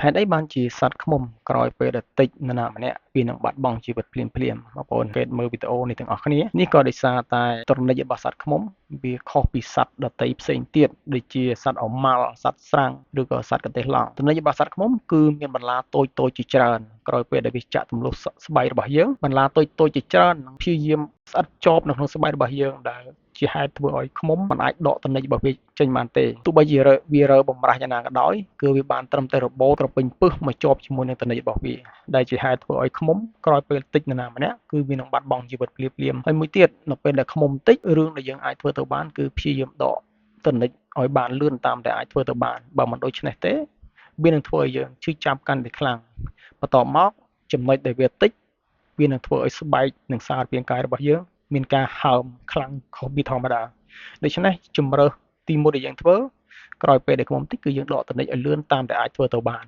ហេតុអីបានជាសត្វឃ្មុំក្រោយពេលដែលតិចនរណាម្នាក់វានឹងបាត់បង់ជីវិតភ្លាមបងប្អូនគេមើលវីដេអូនេះទាំងអស់គ្នានេះក៏ដោយសារតែទរណិចរបស់សត្វឃ្មុំវាខុសពីសត្វដទៃផ្សេងទៀតដូចជាសត្វអម៉ាល់សត្វស្រាំងឬក៏សត្វកន្ទេសឡង់ទរណិចរបស់សត្វឃ្មុំគឺមានបន្លាតូចជាច្រើនក្រោយពេលដែលវាចាក់ទម្លុះស្បែករបស់យើងបន្លាតូចជាច្រើននឹងព្យាយាមស្អិតជាប់នៅក្នុងស្បែករបស់យើងដែលជាហេតុធ្វើឲ្យឃ្មុំមិនអាចដកទរណិចរបស់វាចេញបានទេទោះបីជាវារើបំរាស់យ៉ាងណាក៏ដោយគឺវាបានត្រឹមតែរបូតក្រពេញពឹសមកជាប់ជាមួយនឹងទរណិចរបស់វាដែលជាហេតុធ្វើឲ្យឃ្មុំក្រោយពេលតិចនរណាម្នាក់គឺវានឹងបាត់បង់ជីវិតភ្លាមហើយមួយទៀតនៅពេលដែលឃ្មុំតិចរឿងដែលយើងអាចធ្វើទៅបានគឺព្យាយាមដកទរណិចឲ្យបានលឿនតាមតែអាចធ្វើទៅបានបើមិនដូច្នេះទេវានឹងធ្វើឲ្យយើងឈឺចាប់កាន់តែខ្លាំងបន្ទាប់មកចំណុចដែលវាតិចវានឹងធ្វើឲ្យស្បែកនិងសារពាង្គកាយរបស់យើងមានការហើមខ្លាំងខុសពីធម្មតាដូច្នេះជំរើសទី1ដែលយើងធ្វើក្រោយពេលដែលឃ្មុំតិចគឺយើងដកទរណិចឲ្យលឿនតាមតែអាចធ្វើទៅបាន